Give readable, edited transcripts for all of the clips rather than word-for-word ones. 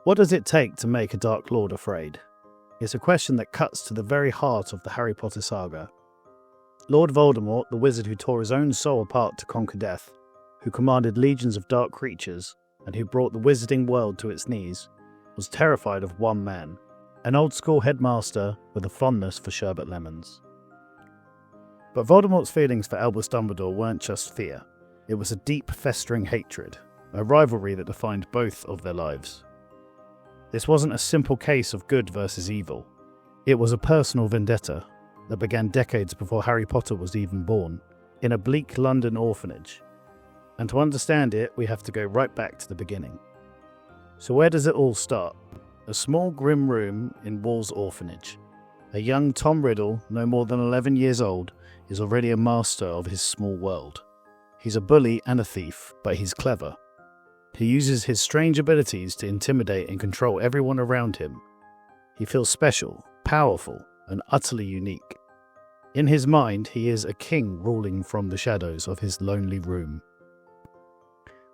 What does it take to make a Dark Lord afraid? It's a question that cuts to the very heart of the Harry Potter saga. Lord Voldemort, the wizard who tore his own soul apart to conquer death, who commanded legions of dark creatures, and who brought the wizarding world to its knees, was terrified of one man, an old-school headmaster with a fondness for sherbet lemons. But Voldemort's feelings for Albus Dumbledore weren't just fear. It was a deep, festering hatred, a rivalry that defined both of their lives. This wasn't a simple case of good versus evil. It was a personal vendetta that began decades before Harry Potter was even born, in a bleak London orphanage. And to understand it, we have to go right back to the beginning. So where does it all start? A small grim room in Wall's orphanage. A young Tom Riddle, no more than 11 years old, is already a master of his small world. He's a bully and a thief, but he's clever. He uses his strange abilities to intimidate and control everyone around him. He feels special, powerful, and utterly unique. In his mind, he is a king ruling from the shadows of his lonely room.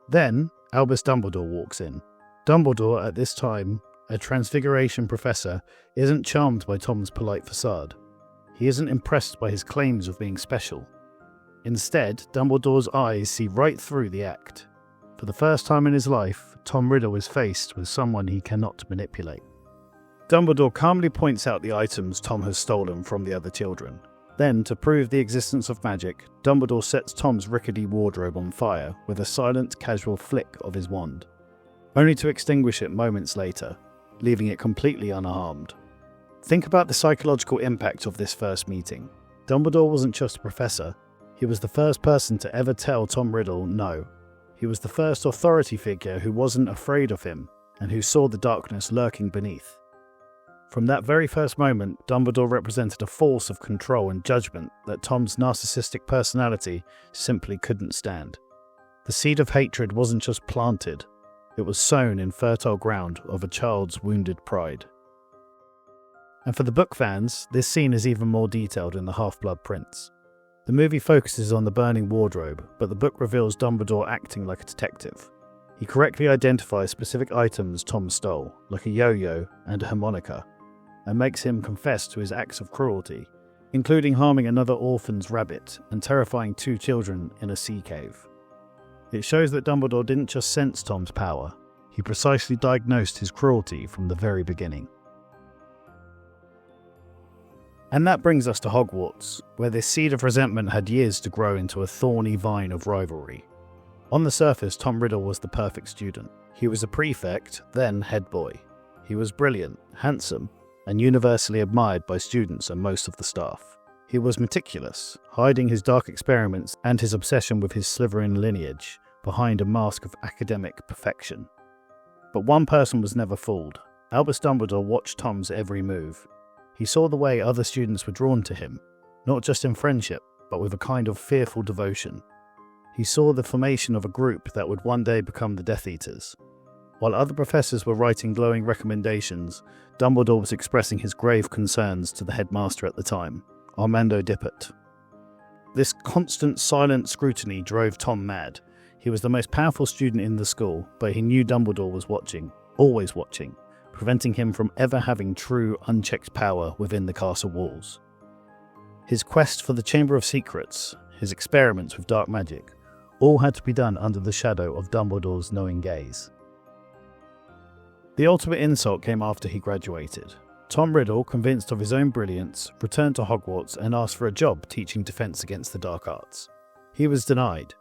Then, Albus Dumbledore walks in. Dumbledore, at this time, a Transfiguration professor, isn't charmed by Tom's polite facade. He isn't impressed by his claims of being special. Instead, Dumbledore's eyes see right through the act. For the first time in his life, Tom Riddle is faced with someone he cannot manipulate. Dumbledore calmly points out the items Tom has stolen from the other children. Then, to prove the existence of magic, Dumbledore sets Tom's rickety wardrobe on fire with a silent, casual flick of his wand, only to extinguish it moments later, leaving it completely unharmed. Think about the psychological impact of this first meeting. Dumbledore wasn't just a professor, he was the first person to ever tell Tom Riddle no. He was the first authority figure who wasn't afraid of him, and who saw the darkness lurking beneath. From that very first moment, Dumbledore represented a force of control and judgment that Tom's narcissistic personality simply couldn't stand. The seed of hatred wasn't just planted, it was sown in fertile ground of a child's wounded pride. And for the book fans, this scene is even more detailed in The Half-Blood Prince. The movie focuses on the burning wardrobe, but the book reveals Dumbledore acting like a detective. He correctly identifies specific items Tom stole, like a yo-yo and a harmonica, and makes him confess to his acts of cruelty, including harming another orphan's rabbit and terrifying 2 children in a sea cave. It shows that Dumbledore didn't just sense Tom's power, he precisely diagnosed his cruelty from the very beginning. And that brings us to Hogwarts, where this seed of resentment had years to grow into a thorny vine of rivalry. On the surface, Tom Riddle was the perfect student. He was a prefect, then head boy. He was brilliant, handsome, and universally admired by students and most of the staff. He was meticulous, hiding his dark experiments and his obsession with his Slytherin lineage behind a mask of academic perfection. But one person was never fooled. Albus Dumbledore watched Tom's every move. He saw the way other students were drawn to him, not just in friendship, but with a kind of fearful devotion. He saw the formation of a group that would one day become the Death Eaters. While other professors were writing glowing recommendations, Dumbledore was expressing his grave concerns to the headmaster at the time, Armando Dippet. This constant silent scrutiny drove Tom mad. He was the most powerful student in the school, but he knew Dumbledore was watching, always watching, preventing him from ever having true, unchecked power within the castle walls. His quest for the Chamber of Secrets, his experiments with dark magic, all had to be done under the shadow of Dumbledore's knowing gaze. The ultimate insult came after he graduated. Tom Riddle, convinced of his own brilliance, returned to Hogwarts and asked for a job teaching defense against the dark arts. He was denied.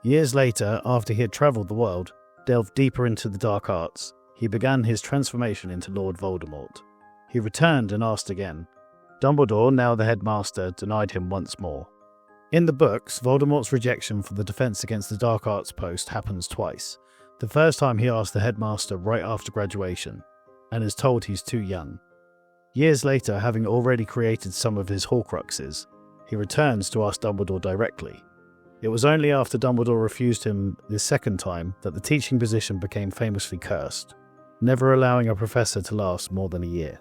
Years later, after he had travelled the world, delved deeper into the dark arts, he began his transformation into Lord Voldemort. He returned and asked again. Dumbledore, now the headmaster, denied him once more. In the books, Voldemort's rejection for the defense against the dark arts post happens twice. The first time he asks the headmaster right after graduation, and is told he's too young. Years later, having already created some of his Horcruxes, he returns to ask Dumbledore directly. It was only after Dumbledore refused him this second time that the teaching position became famously cursed, never allowing a professor to last more than a year.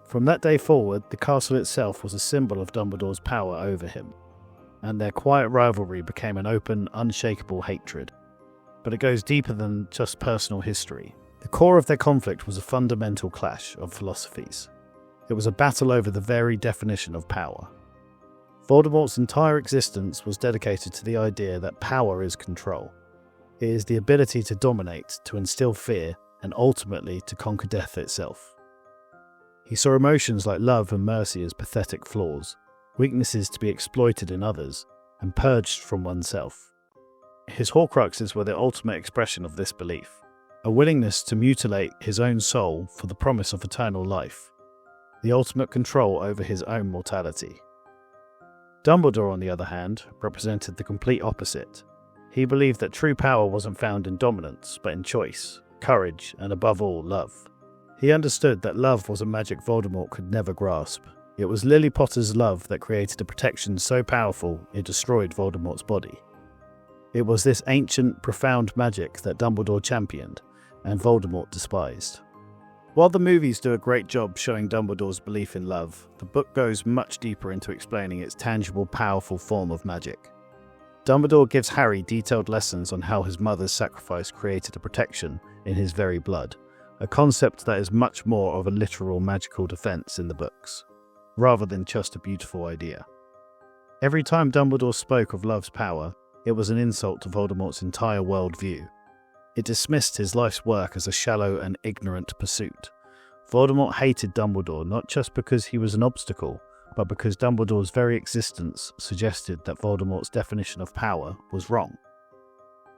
From that day forward, the castle itself was a symbol of Dumbledore's power over him, and their quiet rivalry became an open, unshakable hatred. But it goes deeper than just personal history. The core of their conflict was a fundamental clash of philosophies. It was a battle over the very definition of power. Voldemort's entire existence was dedicated to the idea that power is control. It is the ability to dominate, to instill fear, and ultimately to conquer death itself. He saw emotions like love and mercy as pathetic flaws, weaknesses to be exploited in others, and purged from oneself. His Horcruxes were the ultimate expression of this belief, a willingness to mutilate his own soul for the promise of eternal life, the ultimate control over his own mortality. Dumbledore, on the other hand, represented the complete opposite. He believed that true power wasn't found in dominance, but in choice, courage, and above all, love. He understood that love was a magic Voldemort could never grasp. It was Lily Potter's love that created a protection so powerful it destroyed Voldemort's body. It was this ancient, profound magic that Dumbledore championed, and Voldemort despised. While the movies do a great job showing Dumbledore's belief in love, the book goes much deeper into explaining its tangible, powerful form of magic. Dumbledore gives Harry detailed lessons on how his mother's sacrifice created a protection in his very blood, a concept that is much more of a literal magical defense in the books, rather than just a beautiful idea. Every time Dumbledore spoke of love's power, it was an insult to Voldemort's entire worldview. It dismissed his life's work as a shallow and ignorant pursuit. Voldemort hated Dumbledore not just because he was an obstacle, but because Dumbledore's very existence suggested that Voldemort's definition of power was wrong.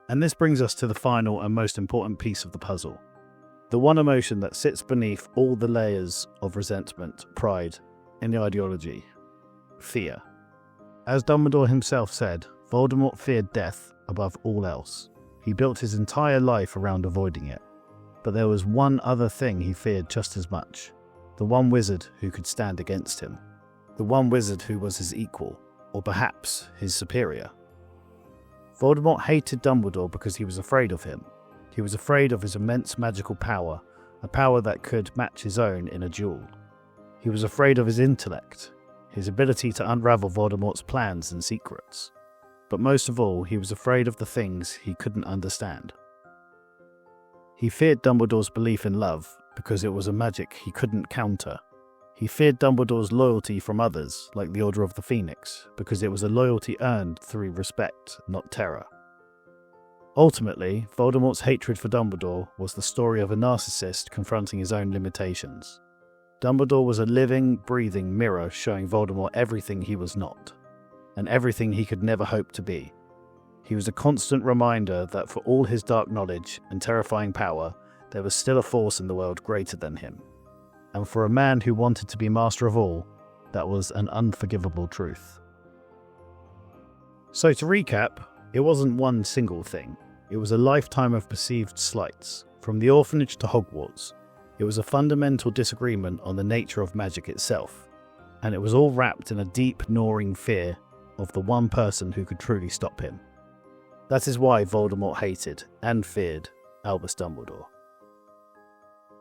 And this brings us to the final and most important piece of the puzzle. The one emotion that sits beneath all the layers of resentment, pride, and the ideology. Fear. As Dumbledore himself said, Voldemort feared death above all else. He built his entire life around avoiding it. But there was one other thing he feared just as much. The one wizard who could stand against him. The one wizard who was his equal, or perhaps his superior. Voldemort hated Dumbledore because he was afraid of him. He was afraid of his immense magical power, a power that could match his own in a duel. He was afraid of his intellect, his ability to unravel Voldemort's plans and secrets. But most of all, he was afraid of the things he couldn't understand. He feared Dumbledore's belief in love because it was a magic he couldn't counter. He feared Dumbledore's loyalty from others, like the Order of the Phoenix, because it was a loyalty earned through respect, not terror. Ultimately, Voldemort's hatred for Dumbledore was the story of a narcissist confronting his own limitations. Dumbledore was a living, breathing mirror showing Voldemort everything he was not, and everything he could never hope to be. He was a constant reminder that for all his dark knowledge and terrifying power, there was still a force in the world greater than him. And for a man who wanted to be master of all, that was an unforgivable truth. So to recap, it wasn't one single thing. It was a lifetime of perceived slights, from the orphanage to Hogwarts. It was a fundamental disagreement on the nature of magic itself, and it was all wrapped in a deep, gnawing fear of the one person who could truly stop him. That is why Voldemort hated and feared Albus Dumbledore.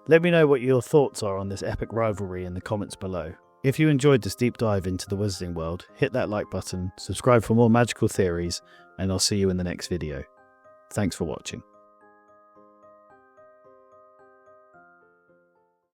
Let me know what your thoughts are on this epic rivalry in the comments below. If you enjoyed this deep dive into the Wizarding world, hit that like button, subscribe for more magical theories, and I'll see you in the next video. Thanks for watching.